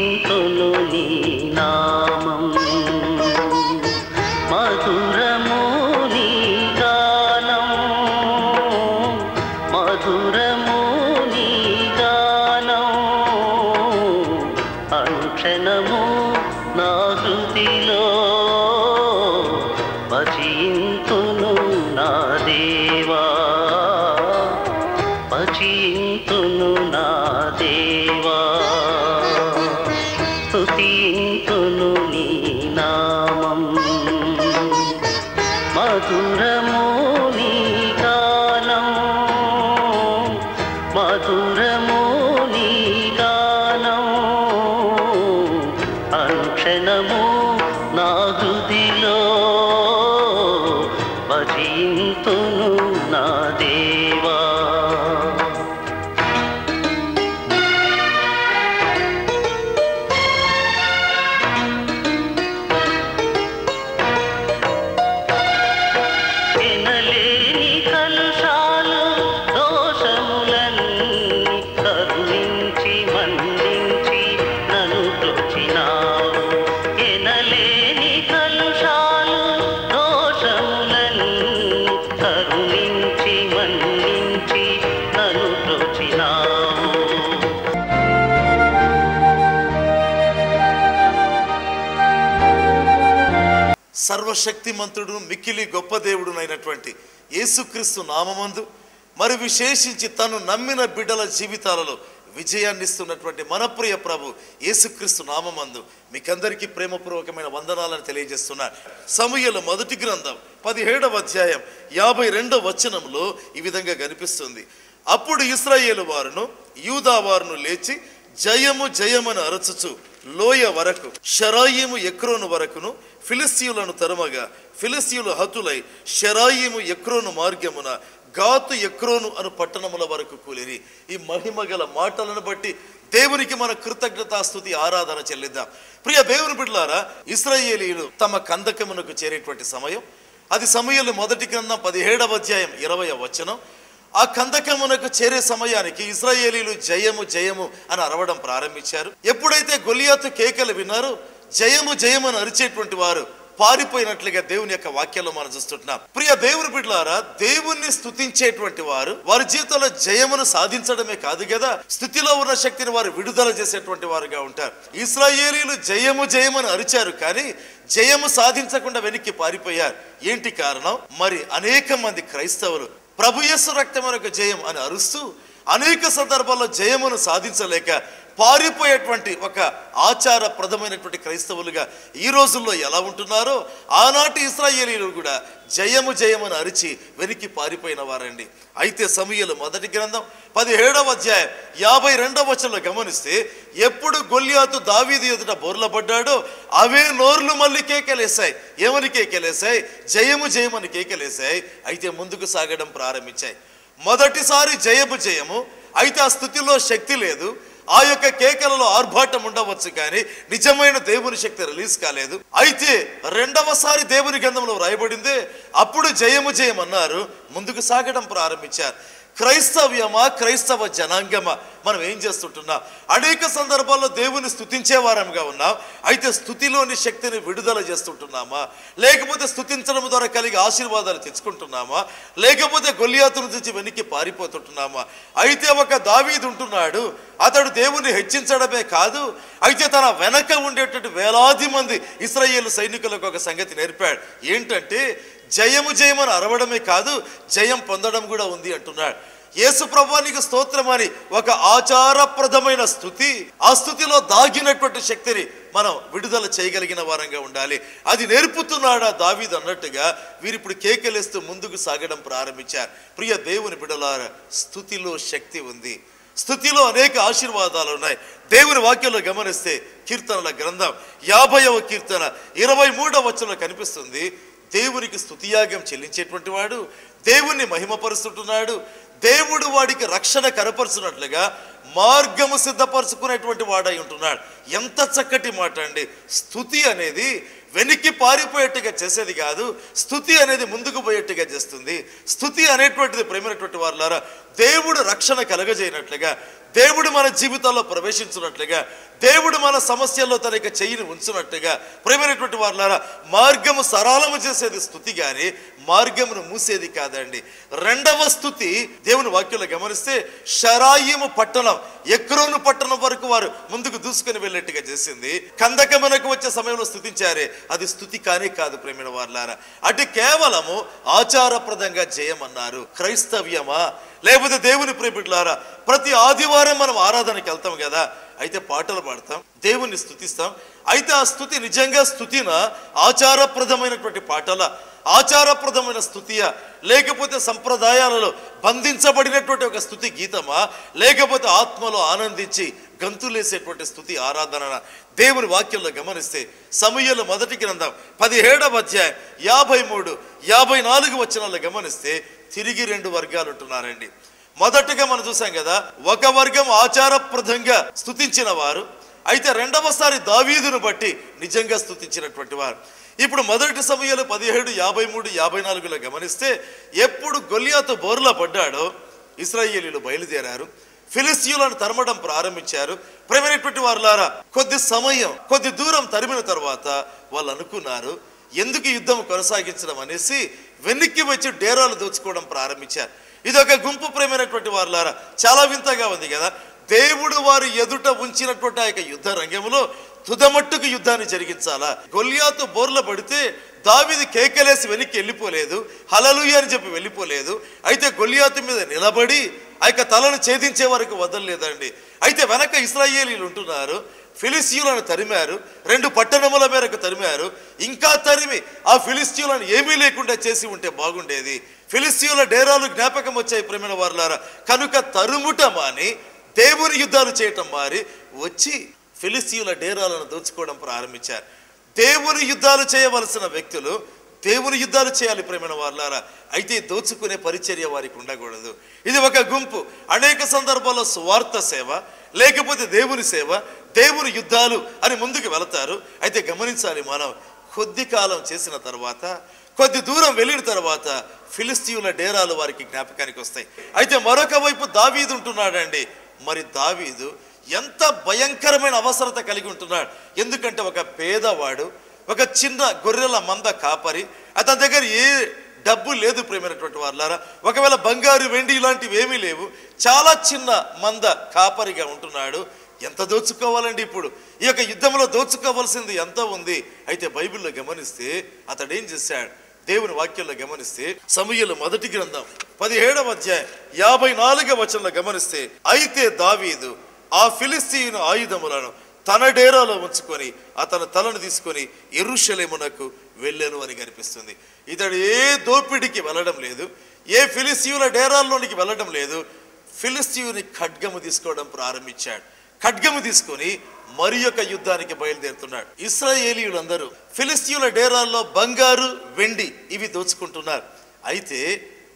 స్తుతింతును నీ నామం మధురము నీ గానం మధురము నీ గానం అనుక్షణము నా హృదిలో భజింతును నా దేవా భజింతును నా దేవా స్తుతింతును నీ నామం మధురము నీ గానం మధురము నీ గానం అనుక్షణము నా హృదిలో భజింతును నా దేవా ఎనలేని కలుషాలు దోషములన్నీ కరుణించి మన్నించి నన్ను బ్రోచినావు ఎనలేని కలుషాలు దోషములన్నీ కరుణించి మన్నించి నన్ను బ్రోచినావు సర్వశక్తిమంతుడు మిక్కిలి గొప్ప దేవుడునైనటువంటి యేసుక్రీస్తు నామమందు మరి విశేషించి తను నమ్మిన బిడ్డల జీవితాలలో విజయాన్నిస్తున్నటువంటి మన ప్రియ ప్రభు యేసుక్రీస్తు నామమందు మీకందరికీ ప్రేమపూర్వకమైన వందనాలను తెలియజేస్తున్నారు. సమూయేలు మొదటి గ్రంథం 17వ అధ్యాయం 52వ వచనంలో ఈ విధంగా కనిపిస్తుంది. అప్పుడు ఇశ్రాయేలు వారును యూదా వారును లేచి జయము జయమని అరచుచు లోయ వరకు షరాయిము ఎక్రోను వరకును ఫిలిస్తీయులను తరుమగా ఫిలిస్తీయులు హతులై షరాయిము ఎక్రోను మార్గమున గాతు ఎక్రోను అను పట్టణముల వరకు కూలిరి. ఈ మహిమ గల మాటలను బట్టి దేవునికి మన కృతజ్ఞతాస్తుతి ఆరాధన చెల్లిద్దాం. ప్రియ దేవుని బిడ్డలారా, ఇశ్రాయేలీయులు తమ కందకమునకు చేరేటువంటి సమయం అది సమూయేలు మొదటి గ్రంథం 17వ అధ్యాయం 20వ వచనం. ఆ కందకమునకు చేరే సమయానికి ఇశ్రాయేలీయులు జయము జయము అని అరవడం ప్రారంభించారు. ఎప్పుడైతే గొలియాతు కేకలు విన్నారో జయము జయము అని అరిచేటువంటి వారు పారిపోయినట్లుగా దేవుని యొక్క వాక్యాల్లో మనం చూస్తుంటున్నాం. ప్రియ దేవుని బిడ్డలారా, దేవుణ్ణి స్తుతించేటువంటి వారు వారి జీవితంలో జయమును సాధించడమే కాదు కదా, స్థుతిలో ఉన్న శక్తిని వారు విడుదల చేసేటువంటి వారుగా ఉంటారు. ఇశ్రాయేలీయులు జయము జయమని అరిచారు, కానీ జయము సాధించకుండా వెనక్కి పారిపోయారు. ఏంటి కారణం? మరి అనేక మంది క్రైస్తవులు ప్రభు యేసు రక్తమునకు జయం అని అరుస్తూ అనేక సందర్భాల్లో జయమును సాధించలేక పారిపోయేటువంటి ఒక ఆచారప్రదమైనటువంటి క్రైస్తవులుగా ఈ రోజుల్లో ఎలా ఉంటున్నారో ఆనాటి ఇశ్రాయేలీయులు కూడా జయము జయమని అరిచి వెనక్కి పారిపోయిన వారండి. అయితే సమూయేలు మొదటి గ్రంథం 17వ అధ్యాయం 52వ వచనంలో గమనిస్తే ఎప్పుడు గొల్యాతు దావీదు ఎదుట బోర్లపడ్డాడో అవే నోర్లు మళ్ళీ కేకలేశాయి. ఏమని కేకలేశాయి? జయము జయమని కేకలేశాయి. అయితే ముందుకు సాగడం ప్రారంభించాయి. మొదటిసారి జయము జయము, అయితే ఆ స్థుతిలో శక్తి లేదు. ఆ యొక్క కేకలలో ఆర్భాటం ఉండవచ్చు, కానీ నిజమైన దేవుని శక్తి రిలీజ్ కాలేదు. అయితే రెండవసారి దేవుని గ్రంథంలో వ్రాయబడిందే అప్పుడు జయము జయం అన్నారు, ముందుకు సాగడం ప్రారంభించారు. క్రైస్తవ్యమా, క్రైస్తవ జనాంగమా? మనం ఏం చేస్తుంటున్నాం? అనేక సందర్భాల్లో దేవుని స్తుతించే వారంగా ఉన్నాం. అయితే స్తుతిలోని శక్తిని విడుదల చేస్తుంటున్నామా? లేకపోతే స్తుతించడం ద్వారా కలిగి ఆశీర్వాదాలు తెచ్చుకుంటున్నామా? లేకపోతే గొలియాతు నుంచి వెనక్కి పారిపోతుంటున్నామా? అయితే ఒక దావీదు ఉంటున్నాడు, అతడు దేవుని హెచ్చించడమే కాదు, అయితే తన వెనక ఉండేటువంటి వేలాది మంది ఇశ్రాయేలు సైనికులకు ఒక సంగతి నేర్పాడు. ఏంటంటే జయము జయమని అరవడమే కాదు, జయం పొందడం కూడా ఉంది అంటున్నాడు. యేసు ప్రభువానికి స్తోత్రమని ఒక ఆచారప్రదమైన స్థుతి, ఆ స్థుతిలో దాగినటువంటి శక్తిని మనం విడుదల చేయగలిగిన వారంగా ఉండాలి. అది నేర్పుతున్నాడా దావీదు అన్నట్టుగా వీరిప్పుడు కేకలేస్తూ ముందుకు సాగడం ప్రారంభించారు. ప్రియ దేవుని బిడ్డలారా, స్థుతిలో శక్తి ఉంది, స్థుతిలో అనేక ఆశీర్వాదాలు ఉన్నాయి. దేవుని వాక్యంలో గమనిస్తే కీర్తనల గ్రంథం 50వ కీర్తన 23వ వచనంలో కనిపిస్తుంది. దేవునికి స్తుతియాగం చెల్లించేటువంటి వాడు దేవుణ్ణి మహిమపరుస్తుంటున్నాడు. దేవుడు వాడికి రక్షణ కనపరుచున్నట్లుగా మార్గము సిద్ధపరచుకునేటువంటి వాడై ఉంటున్నాడు. ఎంత చక్కటి మాట అండి! స్తుతి అనేది వెనక్కి పారిపోయేట్టుగా చేసేది కాదు, స్తుతి అనేది ముందుకు పోయేట్టుగా చేస్తుంది. స్తుతి అనేటువంటిది ప్రేమైనటువంటి వారులారా దేవుడు రక్షణ కలగజేయనట్లుగా, దేవుడు మన జీవితాల్లో ప్రవేశించినట్లుగా, దేవుడు మన సమస్యల్లో తన యొక్క చెయ్యిని ఉంచున్నట్టుగా ప్రియమైనటువంటి వారులారా, మార్గము సరళము చేసేది స్తుతి కానీ మార్గమును మూసేది కాదండి. రెండవ స్తుతి దేవుని వాక్యంలో గమనిస్తే షరాయిము పట్టణం, ఎక్రోను పట్టణం వరకు వారు ముందుకు దూసుకొని వెళ్ళేట్టుగా చేసింది. కందకమునకు వచ్చే సమయంలో స్తుతించారే, అది స్తుతి కానే కాదు ప్రియమైన వారులారా. అటు కేవలము ఆచారప్రదంగా జయమన్నారు. క్రైస్తవ్యమా లేకపోతే దేవుని ప్రియబిడ్డలారా, ప్రతి ఆదివారం మనం ఆరాధనకి వెళ్తాం కదా, అయితే పాటలు పాడతాం, దేవుణ్ణి స్తుతిస్తాం. అయితే ఆ స్తుతి నిజంగా స్తుతినా, ఆచారప్రదమైనటువంటి పాటల, ఆచారప్రదమైన స్తుతియా, లేకపోతే సంప్రదాయాలలో బంధించబడినటువంటి ఒక స్తుతి గీతమా, లేకపోతే ఆత్మలో ఆనందించి గంతులేసేటువంటి స్తుతి ఆరాధన? దేవుని వాక్యంలో గమనిస్తే సమూయేలు మొదటి గ్రంథం 17వ అధ్యాయం 53, 54 వచనాల్లో గమనిస్తే తిరిగి 2 వర్గాలు ఉంటున్నారండి. మొదటగా మనం చూసాం కదా, ఒక వర్గం ఆచారప్రదంగా స్తుతించిన వారు, అయితే రెండవసారి దావీదును బట్టి నిజంగా స్తుతించినటువంటి వారు. ఇప్పుడు మొదటి సమూయేలు 17, 53, 54లో గమనిస్తే ఎప్పుడు గొల్యాతు బోర్లా పడ్డాడో ఇశ్రాయేలీయులు బయలుదేరారు, ఫిలిష్తీయులను తరమడం ప్రారంభించారు. ప్రియమైనటువంటి వారులారా, కొద్ది సమయం, కొద్ది దూరం తరిమిన తర్వాత వాళ్ళు అనుకున్నారు, ఎందుకు యుద్ధం కొనసాగించడం అనేసి వెనక్కి వచ్చి డేరాలు దోచుకోవడం ప్రారంభించారు. ఇది ఒక గుంపు. ప్రియమైనటువంటి వారులారా, చాలా వింతగా ఉంది కదా. దేవుడు వారు ఎదుట ఉంచినటువంటి ఆ యొక్క యుద్ధ రంగంలో తుదమట్టుకు యుద్ధాన్ని జరిగించాలా? గొల్యాతు బోర్ల పడితే దావీదు కేకలేసి వెనక్కి వెళ్ళిపోలేదు, హల్లెలూయా అని చెప్పి వెళ్ళిపోలేదు. అయితే గొల్యాతు మీద నిలబడి ఆ యొక్క తలను ఛేదించే వరకు వదలలేదండి. అయితే వెనక ఇశ్రాయేలీయులు ఉంటున్నారు, ఫిలిష్తీయులను తరిమారు, 2 పట్టణముల మేరకు తరిమారు. ఇంకా తరిమి ఆ ఫిలిష్తీయులను ఏమీ లేకుండా చేసి ఉంటే బాగుండేది. ఫిలిష్తీయుల డేరాలు జ్ఞాపకం వచ్చాయి ప్రేమైన వారులారా. కనుక తరుముట మాని దేవుని యుద్ధాలు చేయటం మారి వచ్చి ఫిలిష్తీయుల డేరాలను దోచుకోవడం ప్రారంభించారు. దేవుని యుద్ధాలు చేయవలసిన వ్యక్తులు దేవుని యుద్ధాలు చేయాలి ప్రేమైన వారులారా. అయితే దోచుకునే పరిచర్య వారికి ఉండకూడదు. ఇది ఒక గుంపు. అనేక సందర్భాల్లో సువార్త సేవ, లేకపోతే దేవుని సేవ, దేవుని యుద్ధాలు అని ముందుకు వెళతారు. అయితే గమనించాలి, మనం కొద్ది కాలం చేసిన తర్వాత, కొద్ది దూరం వెళ్ళిన తర్వాత ఫిలిష్తీయుల డేరాలు వారికి జ్ఞాపకానికి వస్తాయి. అయితే మరొక వైపు దావీదు ఉంటున్నాడండి. మరి దావీదు ఎంత భయంకరమైన అవసరత కలిగి ఉంటున్నాడు. ఎందుకంటే ఒక పేదవాడు, ఒక చిన్న గొర్రెల మంద కాపరి, అతని దగ్గర ఏ డబ్బు లేదు ప్రేమైనటువంటి వారులారా. ఒకవేళ బంగారు వెండి ఇలాంటివి ఏమీ లేవు. చాలా చిన్న మంద కాపరిగా ఉంటున్నాడు. ఎంత దోచుకోవాలండి? ఇప్పుడు ఈ యొక్క యుద్ధంలో దోచుకోవాల్సింది ఎంత ఉంది? అయితే బైబిల్లో గమనిస్తే అతడు ఏం చేశాడు? దేవుని వాక్యంలో గమనిస్తే సమూయేలు మొదటి గ్రంథం 17వ అధ్యాయం 54వ వచనంలో గమనిస్తే, అయితే దావీదు ఆ ఫిలిష్తీయుని ఆయుధములను తన డేరాలో ఉంచుకొని అతను తలను తీసుకొని యెరూషలేమునకు వెళ్ళాను అని కనిపిస్తుంది. ఇతడు ఏ దోపిడికి వెళ్ళడం లేదు, ఏ ఫిలిష్తీయుల డేరాల్లోనికి వెళ్ళడం లేదు. ఫిలిష్తీయుని ఖడ్గము తీసుకోవడం ప్రారంభించాడు. ఖడ్గము తీసుకొని మరి యొక్క యుద్ధానికి బయలుదేరుతున్నాడు. ఇశ్రాయేలీయులందరూ ఫిలిష్తీయుల డేరాల్లో బంగారు, వెండి ఇవి దోచుకుంటున్నారు. అయితే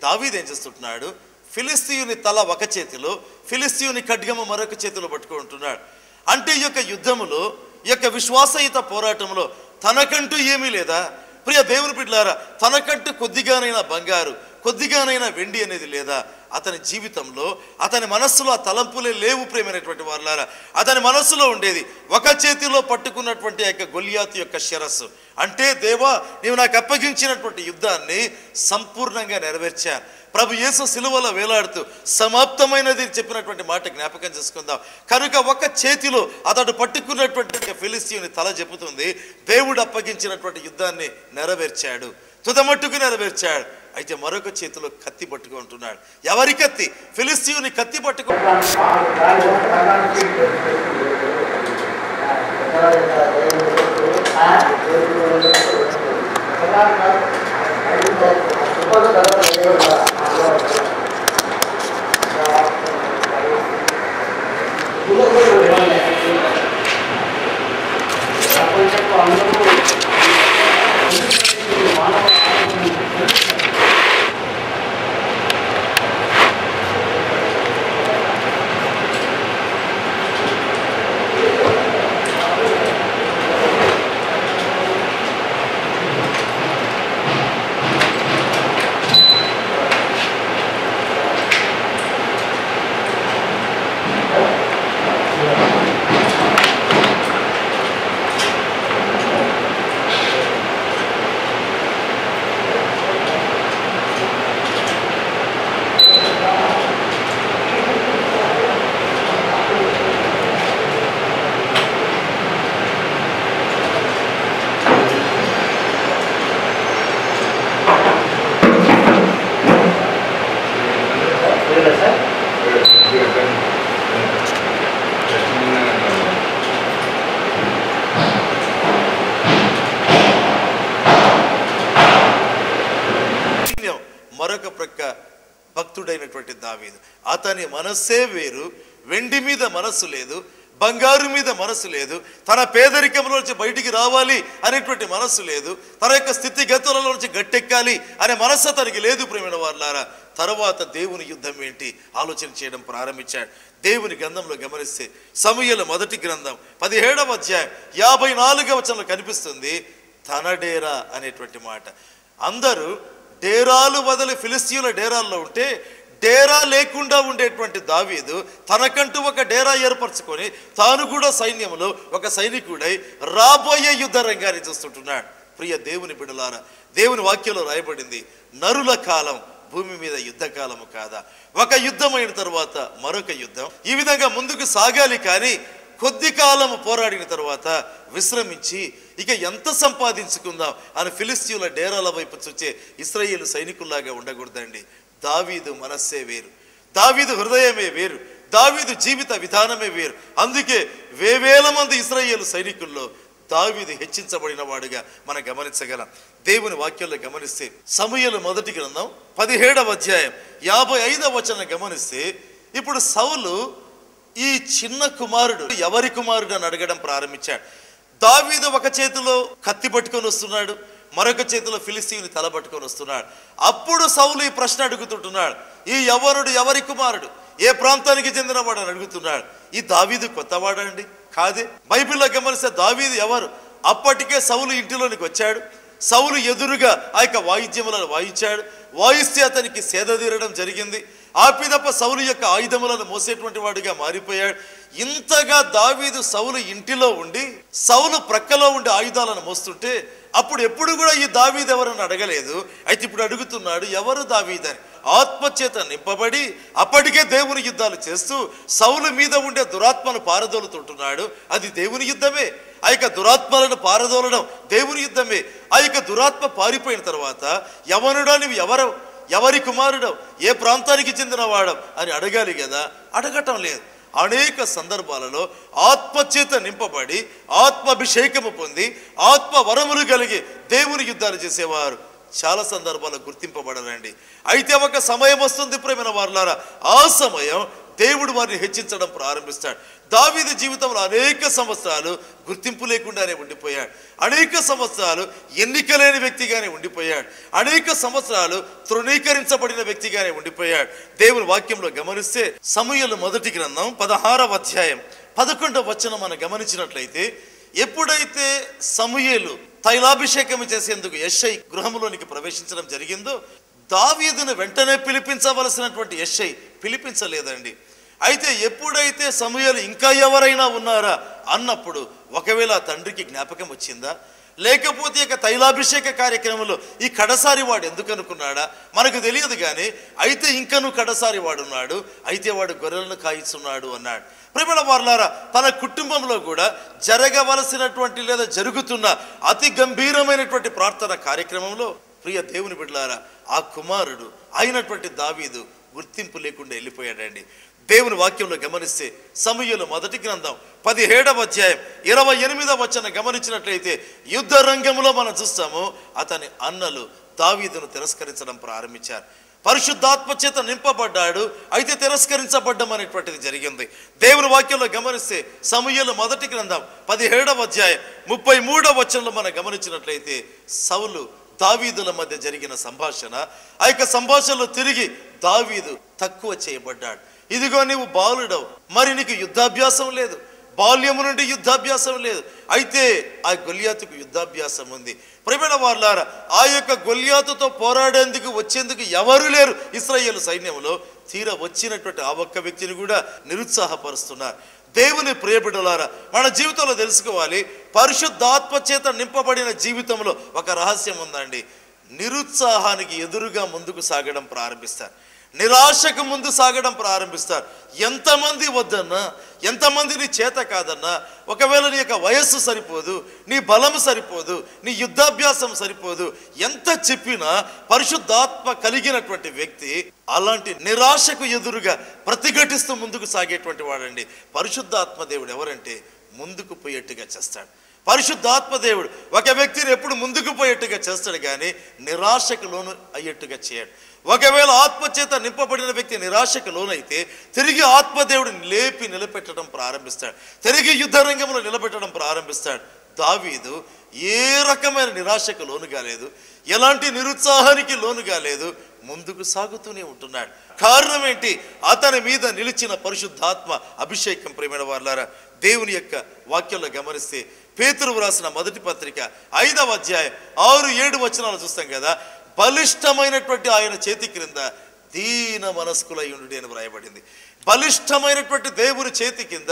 దావీదు ఏం చేస్తుంటున్నాడు? ఫిలిష్తీయుని తల ఒక చేతిలో, ఫిలిష్తీయుని ఖడ్గము మరొక చేతిలో పట్టుకుంటున్నాడు. అంటే ఈ యొక్క యుద్ధములో, ఈ యొక్క విశ్వాసయుత పోరాటంలో తనకంటూ ఏమీ లేదా? ప్రియ దేవుని బిడ్డలారా, తనకంటూ కొద్దిగానైనా బంగారు, కొద్దిగానైనా వెండి అనేది లేదా? అతని జీవితంలో, అతని మనస్సులో ఆ తలంపులే లేవు ప్రేమైనటువంటి వారులారా. అతని మనస్సులో ఉండేది ఒక చేతిలో పట్టుకున్నటువంటి యొక్క గొల్యాతు యొక్క శిరస్సు. అంటే దేవా, నీవు నాకు అప్పగించినటువంటి యుద్ధాన్ని సంపూర్ణంగా నెరవేర్చా. ప్రభు యేసు సిలువలో వేలాడుతూ సమాప్తమైనది చెప్పినటువంటి మాట జ్ఞాపకం చేసుకుందాం. కనుక ఒక చేతిలో అతడు పట్టుకున్నటువంటి ఫిలిష్తీయుని తల చెబుతుంది, దేవుడు అప్పగించినటువంటి యుద్ధాన్ని నెరవేర్చాడు, తుదమట్టుకు నెరవేర్చాడు. అయితే మరొక చేతిలో కత్తి పట్టుకుంటున్నాడు. ఎవరి కత్తి? ఫిలిష్తీయుని కత్తి పట్టుకో. భక్తుడైనటువంటి దావీదు. అతని మనస్సే వేరు. వెండి మీద మనస్సు లేదు, బంగారు మీద మనసు లేదు, తన పేదరికంలో నుంచి బయటికి రావాలి అనేటువంటి మనస్సు లేదు, తన యొక్క స్థితిగతులలో నుంచి గట్టెక్కాలి అనే మనస్సు అతనికి లేదు. ప్రేమైన వారులారా, తర్వాత దేవుని యుద్ధం ఏంటి ఆలోచన చేయడం ప్రారంభించాడు. దేవుని గ్రంథంలో గమనిస్తే సమూయేలు మొదటి గ్రంథం 17వ అధ్యాయం 54వ వచనంలో కనిపిస్తుంది తన డేరా అనేటువంటి మాట. అందరూ డేరాలు వదిలి ఫిలిస్తీయుల డేరాల్లో ఉంటే డేరా లేకుండా ఉండేటువంటి దావీదు తనకంటూ ఒక డేరా ఏర్పరచుకొని తాను కూడా సైన్యంలో ఒక సైనికుడై రాబోయే యుద్ధ రంగాన్ని చూస్తుంటున్నాడు. ప్రియ దేవుని బిడ్డలారా, దేవుని వాక్యంలో రాయబడింది, నరుల కాలం భూమి మీద యుద్ధ కాలము కాదా? ఒక యుద్ధం అయిన తర్వాత మరొక యుద్ధం, ఈ విధంగా ముందుకు సాగాలి. కానీ కొద్ది కాలం పోరాడిన తర్వాత విశ్రమించి ఇక ఎంత సంపాదించుకుందాం అని ఫిలిస్తీయుల డేరాల వైపు చూచే ఇశ్రాయేలు సైనికుల్లాగా ఉండకూడదండి. దావీదు మనస్సే వేరు, దావీదు హృదయమే వేరు, దావీదు జీవిత విధానమే వేరు. అందుకే వేవేల మంది ఇశ్రాయేలు సైనికుల్లో దావీదు హెచ్చించబడిన వాడుగా మనం గమనించగలం. దేవుని వాక్యంలో గమనిస్తే సమూయేలు మొదటి గ్రంథం 17వ అధ్యాయం 55వ వచనం గమనిస్తే ఇప్పుడు సౌలు ఈ చిన్న కుమారుడు ఎవరి కుమారుడు అని అడగడం ప్రారంభించాడు. దావీదు ఒక చేతిలో కత్తి పట్టుకొని వస్తున్నాడు, మరొక చేతిలో ఫిలిస్తీయుని తల పట్టుకొని వస్తున్నాడు. అప్పుడు సౌలు ఈ ప్రశ్న అడుగుతుంటున్నాడు, ఈ యవ్వనుడు ఎవరి కుమారుడు, ఏ ప్రాంతానికి చెందినవాడు అని అడుగుతున్నాడు. ఈ దావీదు కొత్తవాడండి? కాదే. బైబిల్లో గమనిస్తే దావీదు ఎవరు? అప్పటికే సౌలు ఇంటిలోనికి వచ్చాడు. సౌలు ఎదురుగా ఆ యొక్క వాయిద్యములను వాయించాడు. వాయిస్తే అతనికి సేద తీరడం జరిగింది. ఆపిదప్ప సౌలు యొక్క ఆయుధములను మోసేటువంటి వాడిగా మారిపోయాడు. ఇంతగా దావీదు సౌలు ఇంటిలో ఉండి సౌలు ప్రక్కలో ఉండి ఆయుధాలను మోస్తుంటే అప్పుడు ఎప్పుడు కూడా ఈ దావీదు ఎవరని అడగలేదు. అయితే ఇప్పుడు అడుగుతున్నాడు, ఎవరు దావీదని. ఆత్మచేత నింపబడి అప్పటికే దేవుని యుద్ధాలు చేస్తూ సౌలు మీద ఉండే దురాత్మను పారదోలుతుంటున్నాడు. అది దేవుని యుద్ధమే. ఆ యొక్క దురాత్మలను పారదోలడం దేవుని యుద్ధమే. ఆ యొక్క దురాత్మ పారిపోయిన తర్వాత యవనుడా నీవు ఎవరి కుమారుడో, ఏ ప్రాంతానికి చెందినవాడో అని అడగాలి కదా. అడగటం లేదు. అనేక సందర్భాలలో ఆత్మచేత నింపబడి ఆత్మాభిషేకము పొంది ఆత్మ వరములు కలిగి దేవుని యుద్ధాలు చేసేవారు చాలా సందర్భాల్లో గుర్తింపబడరండి. అయితే ఒక సమయం వస్తుంది ప్రేమైన వారులారా, ఆ సమయం దేవుడు వారిని హెచ్చించడం ప్రారంభిస్తాడు. దావీదు జీవితంలో అనేక సంవత్సరాలు గుర్తింపు లేకుండానే ఉండిపోయాడు. అనేక సంవత్సరాలు ఎన్నిక లేని వ్యక్తిగానే ఉండిపోయాడు. అనేక సంవత్సరాలు తృణీకరించబడిన వ్యక్తిగానే ఉండిపోయాడు. దేవుని వాక్యంలో గమనిస్తే సమూయేలు మొదటి గ్రంథం 16వ అధ్యాయం 11వ వచనం మనం గమనించినట్లయితే, ఎప్పుడైతే సమూయేలు తైలాభిషేకం చేసేందుకు యెషై గృహంలోనికి ప్రవేశించడం జరిగిందో దావీదును వెంటనే పిలిపించవలసినటువంటి యెషై పిలిపించలేదండి. అయితే ఎప్పుడైతే సమూయేలు ఇంకా ఎవరైనా ఉన్నారా అన్నప్పుడు ఒకవేళ ఆ తండ్రికి జ్ఞాపకం వచ్చిందా, లేకపోతే ఇక తైలాభిషేక కార్యక్రమంలో ఈ కడసారి వాడు ఎందుకు అనుకున్నాడా మనకు తెలియదు. కానీ అయితే ఇంకను కడసారి వాడున్నాడు, అయితే వాడు గొర్రెలను కాయిస్తున్నాడు అన్నాడు. ప్రియమైన వారులారా, తన కుటుంబంలో కూడా జరగవలసినటువంటి లేదా జరుగుతున్న అతి గంభీరమైనటువంటి ప్రార్థన కార్యక్రమంలో ప్రియ దేవుని బిడ్డలారా, ఆ కుమారుడు అయినటువంటి దావీదు గుర్తింపు లేకుండా వెళ్ళిపోయాడండి. దేవుని వాక్యంలో గమనిస్తే సమూయేలు మొదటి గ్రంథం 17వ అధ్యాయం 28వ వచనం గమనించినట్లయితే యుద్ధ రంగంలో మనం చూస్తాము అతని అన్నలు దావీదును తిరస్కరించడం ప్రారంభించారు. పరిశుద్ధాత్మ చేత నింపబడ్డాడు, అయితే తిరస్కరించబడ్డం అనేటువంటిది జరిగింది. దేవుని వాక్యంలో గమనిస్తే సమూయేలు మొదటి గ్రంథం 17వ అధ్యాయం 33వ వచనంలో మనం గమనించినట్లయితే సౌలు దావీదుల మధ్య జరిగిన సంభాషణ, ఆ యొక్క సంభాషణలో తిరిగి దావీదు తక్కువ చేయబడ్డాడు. ఇదిగో నీవు బాలుడవు, మరి నీకు యుద్ధాభ్యాసం లేదు, బాల్యము నుండి యుద్ధాభ్యాసం లేదు, అయితే ఆ గొల్యాతుకు యుద్ధాభ్యాసం ఉంది. ప్రియమైన వారులారా, ఆ యొక్క గొల్యాతుతో పోరాడేందుకు వచ్చేందుకు ఎవరు లేరు ఇశ్రాయేలు సైన్యంలో. తీరా వచ్చినటువంటి ఆ ఒక్క వ్యక్తిని కూడా నిరుత్సాహపరుస్తున్నారు. దేవుని ప్రియబిడ్డలారా, మన జీవితంలో తెలుసుకోవాలి, పరిశుద్ధాత్మ చేత నింపబడిన జీవితంలో ఒక రహస్యం ఉందండి. నిరుత్సాహానికి ఎదురుగా ముందుకు సాగడం ప్రారంభిస్తారు, నిరాశకు ముందు సాగడం ప్రారంభిస్తారు. ఎంతమంది వద్దన్నా, ఎంతమంది నీ చేత కాదన్నా, ఒకవేళ నీ యొక్క వయస్సు సరిపోదు, నీ బలము సరిపోదు, నీ యుద్ధాభ్యాసం సరిపోదు, ఎంత చెప్పినా పరిశుద్ధాత్మ కలిగినటువంటి వ్యక్తి అలాంటి నిరాశకు ఎదురుగా ప్రతిఘటిస్తూ ముందుకు సాగేటువంటి వాడండి. పరిశుద్ధాత్మ దేవుడు ఎవరంటే ముందుకు పోయేట్టుగా చేస్తాడు. పరిశుద్ధాత్మ దేవుడు ఒక వ్యక్తిని ఎప్పుడు ముందుకు పోయేట్టుగా చేస్తాడు, కానీ నిరాశకు లోను అయ్యేట్టుగా చేయడు. ఒకవేళ ఆత్మచేత నింపబడిన వ్యక్తి నిరాశకు లోనైతే తిరిగి ఆత్మదేవుడిని లేపి నిలబెట్టడం ప్రారంభిస్తాడు, తిరిగి యుద్ధ రంగంలో నిలబెట్టడం ప్రారంభిస్తాడు. దావీదు ఏ రకమైన నిరాశకు లోను కాలేదు, ఎలాంటి నిరుత్సాహానికి లోను కాలేదు, ముందుకు సాగుతూనే ఉంటున్నాడు. కారణం ఏంటి? అతని మీద నిలిచిన పరిశుద్ధాత్మ అభిషేకం. ప్రియమైన వారలారా, దేవుని యొక్క వాక్యంలో గమనిస్తే పేతురు వ్రాసిన మొదటి పత్రిక 5వ అధ్యాయం 6-7 వచనాలు చూస్తాం కదా. బలిష్టమైనటువంటి ఆయన చేతి క్రింద దీన మనస్కులై ఉండు అని వ్రాయబడింది. బలిష్టమైనటువంటి దేవుని చేతి కింద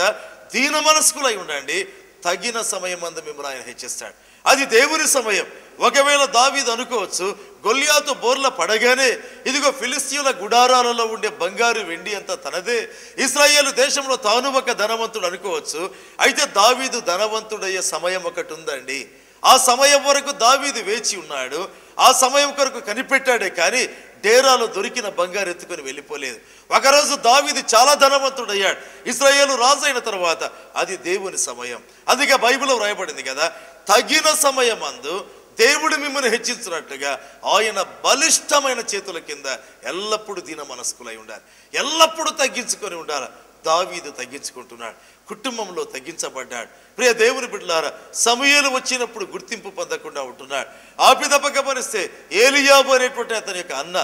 దీన మనస్కులై ఉండండి, తగిన సమయం అందు మిమ్మల్ని ఆయన హెచ్చిస్తాడు. అది దేవుని సమయం. ఒకవేళ దావీదు అనుకోవచ్చు, గొల్యాతు బోర్ల పడగానే ఇదిగో ఫిలిస్తీయుల గుడారాలలో ఉండే బంగారు వెండి అంతా తనదే, ఇశ్రాయేలు దేశంలో తాను ఒక ధనవంతుడు అనుకోవచ్చు. అయితే దావీదు ధనవంతుడయ్యే సమయం ఒకటి ఉందండి. ఆ సమయం వరకు దావీదు వేచి ఉన్నాడు, ఆ సమయం కొరకు కనిపెట్టాడే కానీ డేరాలో దొరికిన బంగారు ఎత్తుకొని వెళ్ళిపోలేదు. ఒకరోజు దావీదు చాలా ధనవంతుడయ్యాడు ఇశ్రాయేలు రాజు అయిన తర్వాత. అది దేవుని సమయం. అందుకే బైబిల్లో వ్రాయబడింది కదా, తగిన సమయం అందు దేవుడు మిమ్మల్ని హెచ్చించినట్టుగా ఆయన బలిష్టమైన చేతుల కింద ఎల్లప్పుడూ దీన మనస్కులై ఉండాలి, ఎల్లప్పుడూ తగ్గించుకొని ఉండాలి. దావీదు తగ్గించుకుంటున్నాడు, కుటుంబంలో తగ్గించబడ్డాడు. ప్రియ దేవుని బిడ్డలారా, సమూయేలు వచ్చినప్పుడు గుర్తింపు పొందకుండా ఉంటున్నాడు. ఆపిదప గమనిస్తే ఏలియాబు అనేటువంటి అతని యొక్క అన్న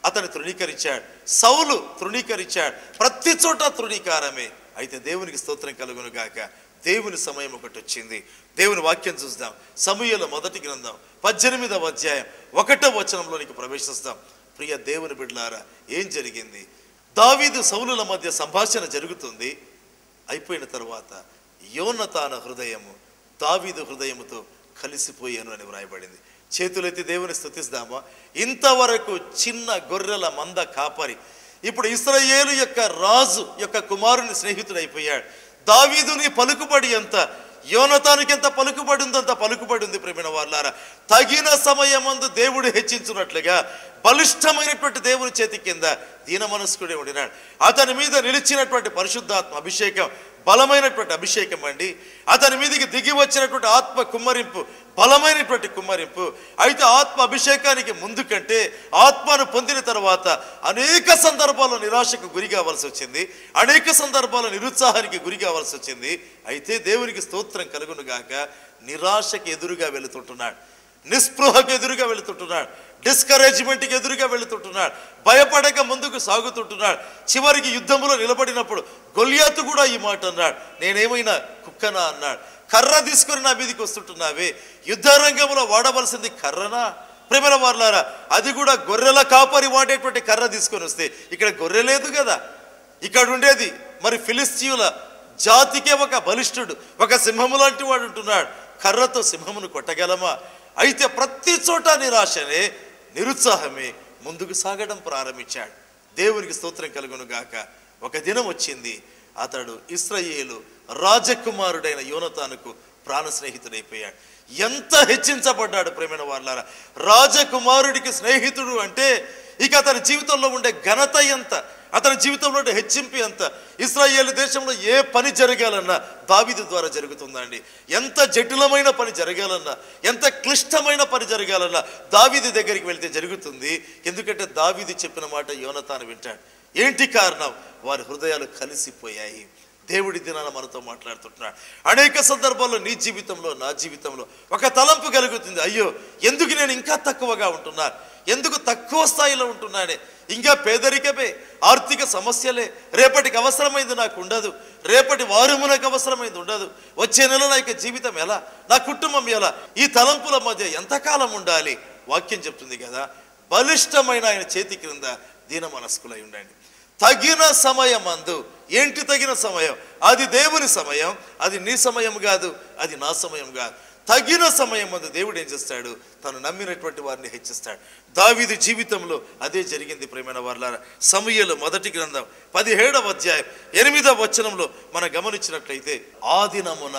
అతని తృణీకరించాడు, సౌలు తృణీకరించాడు, ప్రతి చోట తృణీకారమే. అయితే దేవునికి స్తోత్రం కలుగును గాక. దేవుని సమయం ఒకటి వచ్చింది. దేవుని వాక్యం చూద్దాం. సమూయేలు మొదటి గ్రంథం 18వ అధ్యాయం 1వ వచనంలోనికి ప్రవేశిస్తాం. ప్రియ దేవుని బిడ్డలారా, ఏం జరిగింది? దావీదు సౌలుల మధ్య సంభాషణ జరుగుతుంది. అయిపోయిన తర్వాత యోనతాను హృదయము దావీదు హృదయముతో కలిసిపోయాను అని వ్రాయబడింది. చేతులెత్తి దేవుని స్తుతిస్తామా? ఇంతవరకు చిన్న గొర్రెల మంద కాపరి ఇప్పుడు ఇశ్రాయేలు యొక్క రాజు యొక్క కుమారుని స్నేహితుడైపోయాడు. దావీదుని పలుకుబడి ఎంత, యోనతానికి ఎంత పలుకుబడి ఉందో అంత పలుకుబడి ఉంది. ప్రేమైన వారలారా, తగిన సమయమందు దేవుడు హెచ్చించున్నట్లుగా బలిష్టమైనటువంటి దేవుని చేతి కింద దీన మనస్కుడే ఉండినాడు. అతని మీద నిలిచినటువంటి పరిశుద్ధాత్మ అభిషేకం బలమైనటువంటి అభిషేకం అండి. అతని మీదకి దిగి వచ్చినటువంటి ఆత్మ కుమ్మరింపు బలమైనటువంటి కుమ్మరింపు. అయితే ఆత్మ అభిషేకానికి ముందు కంటే ఆత్మను పొందిన తర్వాత అనేక సందర్భాల్లో నిరాశకు గురి కావాల్సి వచ్చింది, అనేక సందర్భాల్లో నిరుత్సాహానికి గురి కావాల్సి వచ్చింది. అయితే దేవునికి స్తోత్రం కలుగును గాక, నిరాశకు ఎదురుగా వెళుతుంటున్నాడు, నిస్పృహకు ఎదురుగా వెళుతుంటున్నాడు, డిస్కరేజ్మెంట్కి ఎదురుగా వెళుతుంటున్నాడు, భయపడక ముందుకు సాగుతుంటున్నాడు. చివరికి యుద్ధంలో నిలబడినప్పుడు గొల్యాతు కూడా ఈ మాట అన్నాడు, నేనేమైనా కుక్కనా అన్నాడు. కర్ర తీసుకొని నా మీదకి వస్తుంటున్నావే, యుద్ధ రంగంలో వాడవలసింది కర్రనా? ప్రేమల వారలారా, అది కూడా గొర్రెల కాపరి వాడేటువంటి కర్ర తీసుకొని వస్తే ఇక్కడ గొర్రె లేదు కదా, ఇక్కడ ఉండేది మరి ఫిలిస్తీయుల జాతికే ఒక బలిష్ఠుడు, ఒక సింహము లాంటి వాడు ఉంటున్నాడు. కర్రతో సింహమును కొట్టగలమా? అయితే ప్రతి చోట నిరాశనే, నిరుత్సాహమే, ముందుకు సాగడం ప్రారంభించాడు. దేవునికి స్తోత్రం కలుగును గాక. ఒక దినం వచ్చింది, అతడు ఇశ్రాయేలు రాజకుమారుడైన యోనతానుకు ప్రాణ స్నేహితుడైపోయాడు. ఎంత హెచ్చించబడ్డాడు ప్రేమైన వారలారా! రాజకుమారుడికి స్నేహితుడు అంటే ఇక అతని జీవితంలో ఉండే ఘనత ఎంత, అతని జీవితంలో ఉండే హెచ్చింపు ఎంత. ఇశ్రాయేలు దేశంలో ఏ పని జరగాలన్నా దావీదు ద్వారా జరుగుతుందండి. ఎంత జటిలమైన పని జరగాలన్నా, ఎంత క్లిష్టమైన పని జరగాలన్నా దావీదు దగ్గరికి వెళ్తే జరుగుతుంది. ఎందుకంటే దావీదు చెప్పిన మాట యోనతాను వింటాడు. ఏంటి కారణం? వారి హృదయాలు కలిసిపోయాయి. దేవుడి దినాన మనతో మాట్లాడుతుంటున్నాడు. అనేక సందర్భాల్లో నీ జీవితంలో, నా జీవితంలో ఒక తలంపు కలుగుతుంది, అయ్యో ఎందుకు నేను ఇంకా తక్కువగా ఉంటున్నాను, ఎందుకు తక్కువ స్థాయిలో ఉంటున్నానే, ఇంకా పేదరికమే, ఆర్థిక సమస్యలే, రేపటికి అవసరమైంది నాకు ఉండదు, రేపటి వారము నాకు అవసరమైంది ఉండదు, వచ్చే నెల నా యొక్క జీవితం ఎలా, నా కుటుంబం ఎలా, ఈ తలంపుల మధ్య ఎంతకాలం ఉండాలి? వాక్యం చెప్తుంది కదా, బలిష్టమైన ఆయన చేతి క్రింద దీన మనస్కులై ఉండండి. తగిన సమయం అందు. ఏంటి తగిన సమయం? అది దేవుని సమయం, అది నీ సమయం కాదు, అది నా సమయం కాదు. తగిన సమయం అందు దేవుడు ఏం చేస్తాడు? తను నమ్మినటువంటి వారిని హెచ్చిస్తాడు. దావీదు జీవితంలో అదే జరిగింది ప్రేమైన వారలారా. సమూయేలు మొదటి గ్రంథం 17వ అధ్యాయం 8వ వచనంలో మనం గమనించినట్లయితే, ఆ దినమున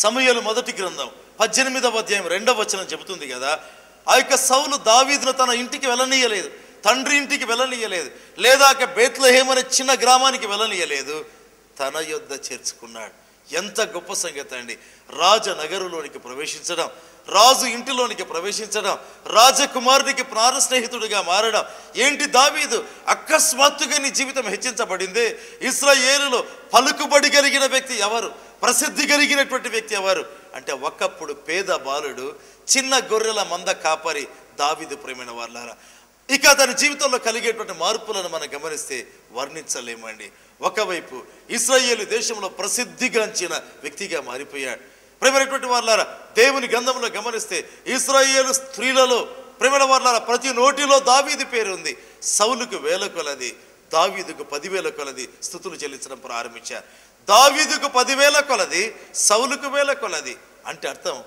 సమూయేలు మొదటి గ్రంథం 18వ అధ్యాయం 2వ వచనం చెబుతుంది కదా, ఆ యొక్క సౌలు దావీదును తన ఇంటికి వెళ్ళనీయలేదు, తండ్రి ఇంటికి వెళ్ళనీయలేదు, లేదా బేత్లెహేమ్ అనే చిన్న గ్రామానికి వెళ్ళనీయలేదు, తన యొద్ద చేర్చుకున్నాడు. ఎంత గొప్ప సంగతి అండి! రాజనగరులోనికి ప్రవేశించడం, రాజు ఇంటిలోనికి ప్రవేశించడం, రాజకుమారునికి ప్రాణ స్నేహితుడిగా మారడం. ఏంటి దావీదు, అకస్మాత్తుగా నీ జీవితం హెచ్చించబడిందే. ఇశ్రాయేలులో పలుకుబడి కలిగిన వ్యక్తి ఎవరు, ప్రసిద్ధి కలిగినటువంటి వ్యక్తి ఎవరు అంటే ఒకప్పుడు పేద బాలుడు, చిన్న గొర్రెల మంద కాపరి దావీదు. ప్రేమైన వాళ్ళారా, ఇక తన జీవితంలో కలిగేటువంటి మార్పులను మనం గమనిస్తే వర్ణించలేమండి. ఒకవైపు ఇశ్రాయేలు దేశంలో ప్రసిద్ధిగాంచిన వ్యక్తిగా మారిపోయాడు. ప్రేమైనటువంటి వాళ్ళారా, దేవుని గ్రంథంలో గమనిస్తే ఇశ్రాయేలు స్త్రీలలో ప్రేమైన వాళ్ళారా ప్రతి నోటిలో దావీదు పేరు ఉంది. సౌలుకు 1000 కొలది, దావీదుకు 10,000 కొలది స్తుతులు చెల్లించడం ప్రారంభించారు. దావీదుకు 10,000 కొలది, సౌలుకు 1000 కొలది. అంటే అర్థం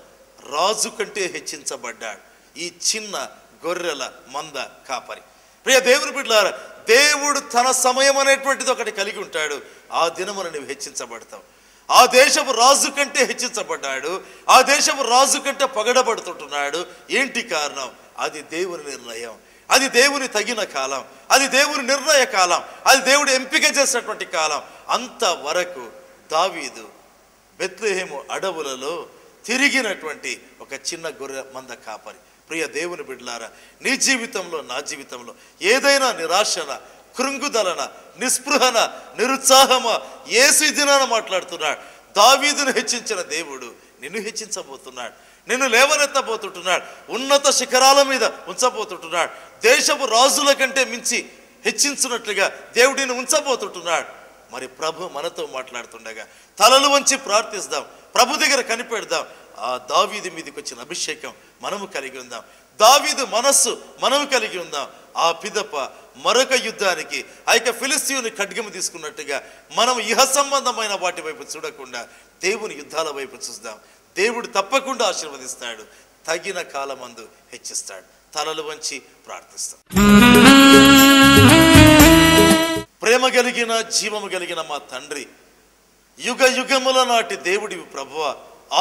రాజు కంటే హెచ్చించబడ్డాడు ఈ చిన్న గొర్రెల మంద కాపరి. ప్రియ దేవుని బిడ్డలారా, దేవుడు తన సమయం అనేటువంటిది ఒకటి కలిగి ఉంటాడు. ఆ దినమున నువ్వు హెచ్చించబడతావు. ఆ దేశపు రాజు కంటే హెచ్చించబడ్డాడు, ఆ దేశపు రాజు కంటే పొగడబడుతుంటున్నాడు. ఏంటి కారణం? అది దేవుని నిర్ణయం, అది దేవుని తగిన కాలం, అది దేవుని నిర్ణయ కాలం, అది దేవుడు ఎంపిక చేసినటువంటి కాలం. అంతవరకు దావీదు బెత్లెహేము అడవులలో తిరిగినటువంటి ఒక చిన్న గొర్రె మంద కాపరి. ప్రియ దేవుని బిడ్డలారా, నీ జీవితంలో నా జీవితంలో ఏదైనా నిరాశన, కృంగుదలన, నిస్పృహన, నిరుత్సాహమా, యేసు దినాన మాట్లాడుతున్నాడు. దావీదును హెచ్చించిన దేవుడు నిన్ను హెచ్చించబోతున్నాడు, నిన్ను లేవనెత్తబోతుంటున్నాడు, ఉన్నత శిఖరాల మీద ఉంచబోతుంటున్నాడు. దేశపు రాజుల కంటే మించి హెచ్చించినట్లుగా దేవుడు నిన్ను ఉంచబోతుంటున్నాడు. మరి ప్రభు మనతో మాట్లాడుతుండగా తలలు వంచి ప్రార్థిస్తాం, ప్రభు దగ్గర కనిపెడదాం. ఆ దావీదు మీదకి వచ్చిన అభిషేకం మనము కలిగి ఉందాం, దావీదు మనస్సు మనము కలిగి ఉందాం. ఆ పిదప మరొక యుద్ధానికి ఆ యొక్క ఫిలిస్తీయుని ఖడ్గము తీసుకున్నట్టుగా మనం ఇహ సంబంధమైన వాటి వైపు చూడకుండా దేవుని యుద్ధాల వైపు చూద్దాం. దేవుడు తప్పకుండా ఆశీర్వదిస్తాడు, తగిన కాలమందు హెచ్చిస్తాడు. తలలు వంచి ప్రార్థిస్తాం. ప్రేమ కలిగిన జీవము కలిగిన మా తండ్రి, యుగ యుగముల నాటి దేవుడివి ప్రభువా,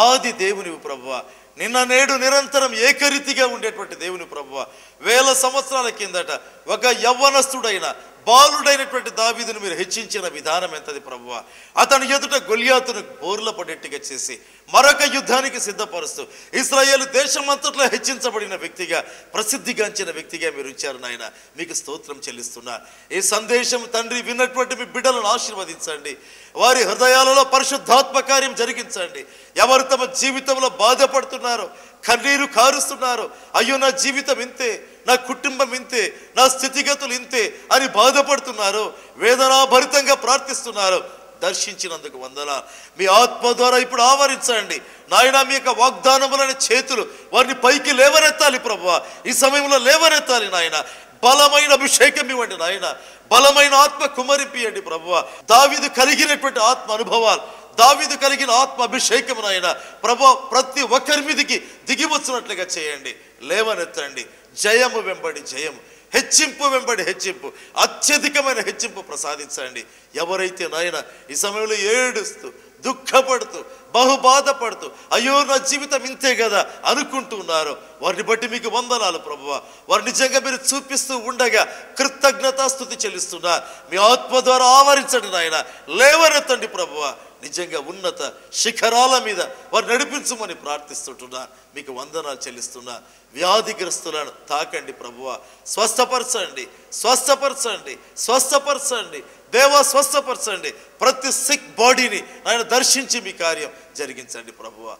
ఆది దేవునివి ప్రభువా, నిన్న నేడు నిరంతరం ఏకరీతిగా ఉండేటువంటి దేవుని ప్రభువా, 1000 సంవత్సరాల కిందట ఒక యవ్వనస్తుడైన బాలుడైనటువంటి దావీదును మీరు హెచ్చించిన విధానం ఎంతది ప్రభువా. అతని ఎదుట గొలియాతును బోర్ల పడేట్టుగా చేసి మరొక యుద్ధానికి సిద్ధపరుస్తూ ఇశ్రాయేలు దేశమంతట్లో హెచ్చించబడిన వ్యక్తిగా, ప్రసిద్ధిగాంచిన వ్యక్తిగా మీరు ఇచ్చారు నాయన. మీకు స్తోత్రం చెల్లిస్తున్నారు. ఈ సందేశం తండ్రి విన్నటువంటి మీ బిడ్డలను ఆశీర్వదించండి, వారి హృదయాలలో పరిశుద్ధాత్మ కార్యం జరిగించండి. ఎవరు తమ జీవితంలో బాధపడుతున్నారో, కన్నీరు కారుస్తున్నారు, అయ్యో నా జీవితం ఇంతే, నా కుటుంబం ఇంతే, నా స్థితిగతులు ఇంతే అని బాధపడుతున్నారు, వేదనాభరితంగా ప్రార్థిస్తున్నారు, దర్శించినందుకు వందనాలు. మీ ఆత్మ ద్వారా ఇప్పుడు ఆవరించండి నాయన. మీ యొక్క వాగ్దానములని చేతులు వారిని పైకి లేవనెత్తాలి ప్రభువా. ఈ సమయంలో లేవనెత్తాలి నాయన. బలమైన అభిషేకం ఇవ్వండి నాయన, బలమైన ఆత్మ కుమరింపియండి ప్రభువా. దావీదు కలిగినటువంటి ఆత్మ అనుభవాలు, దావీదు కలిగిన ఆత్మ అభిషేకం నాయన ప్రభువా ప్రతి ఒక్కరి మీదికి దిగివచ్చినట్లుగా చేయండి. లేవనెత్తండి. జయము వెంబడి జయము, హెచ్చింపు వెంబడి హెచ్చింపు, అత్యధికమైన హెచ్చింపు ప్రసాదించండి. ఎవరైతే నాయన ఈ సమయంలో ఏడుస్తూ, దుఃఖపడుతూ, బహుబాధపడుతూ అయ్యో నా జీవితం ఇంతే కదా అనుకుంటున్నారో వారిని బట్టి మీకు వందనాలు ప్రభువా. వారు నిజంగా మీరు చూపిస్తూ ఉండగా కృతజ్ఞతాస్తుతి చెల్లిస్తున్నారు. మీ ఆత్మ ద్వారా ఆవరించండి నాయన, లేవనెత్తండి ప్రభువా. నిజంగా ఉన్నత శిఖరాల మీద వారు నడిపించమని ప్రార్థిస్తుంటున్నా. మీకు వందనాలు చెల్లిస్తున్నా. వ్యాధిగ్రస్తులను తాకండి ప్రభువా, స్వస్థపరచండి, స్వస్థపరచండి, స్వస్థపరచండి దేవా, స్వస్థపరచండి. ప్రతి సిక్ బాడీని ఆయన దర్శించి మీ కార్యం జరిగించండి ప్రభువా.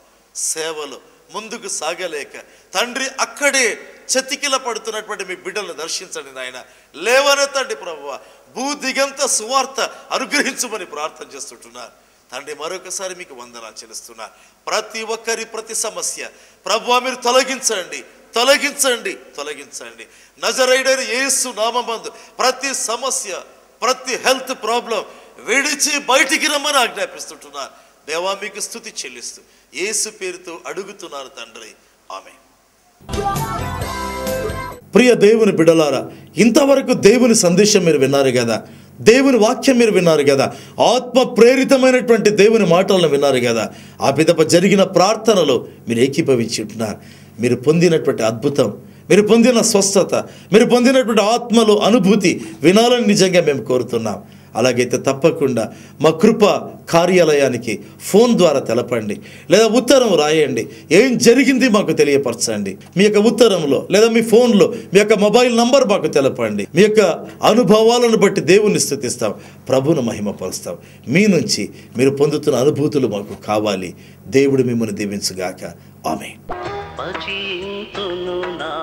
సేవలు ముందుకు సాగలేక తండ్రి అక్కడే చతికిల పడుతున్నటువంటి మీ బిడ్డలను దర్శించండి నాయన. లేవనెత్తండి ప్రభువా. భూదిగంత సువార్త అనుగ్రహించమని ప్రార్థన చేస్తుంటున్నారు తండ్రి. మరొకసారి మీకు వందనాలు చెల్లిస్తున్నారు. ప్రతి ఒక్కరి ప్రతి సమస్య ప్రభువా మీరు తొలగించండి, తొలగించండి, తొలగించండి. నజరేయుడైన యేసు నామమందు ప్రతి సమస్య, ప్రతి హెల్త్ ప్రాబ్లం విడిచి బయటికి రమ్మని ఆజ్ఞాపిస్తుంటున్నారు దేవా. మీకు స్తుతి చెల్లిస్తూ యేసు పేరుతో అడుగుతున్నారు తండ్రి, ఆమేన్. ప్రియ దేవుని బిడ్డలారా, ఇంతవరకు దేవుని సందేశం మీరు విన్నారు కదా, దేవుని వాక్యం మీరు విన్నారు కదా, ఆత్మ ప్రేరితమైనటువంటి దేవుని మాటలను విన్నారు కదా. ఆ పిదప జరిగిన ప్రార్థనలో మీరు ఏకీభవించి ఉంటున్నారు. మీరు పొందినటువంటి అద్భుతం, మీరు పొందిన స్వస్థత, మీరు పొందినటువంటి ఆత్మలో అనుభూతి వినాలని నిజంగా మేము కోరుతున్నాం. అలాగైతే తప్పకుండా మా కృప కార్యాలయానికి ఫోన్ ద్వారా తెలపండి, లేదా ఉత్తరం రాయండి. ఏం జరిగింది మాకు తెలియపరచండి. మీ యొక్క ఉత్తరంలో లేదా మీ ఫోన్లో మీ యొక్క మొబైల్ నంబర్ మాకు తెలపండి. మీ యొక్క అనుభవాలను బట్టి దేవుని స్తుతిస్తాం, ప్రభువును మహిమపరుస్తాం. మీ నుంచి మీరు పొందుతున్న అనుభూతులు మాకు కావాలి. దేవుడు మిమ్మల్ని దీవించుగాక. ఆమేన్. భజింతును నా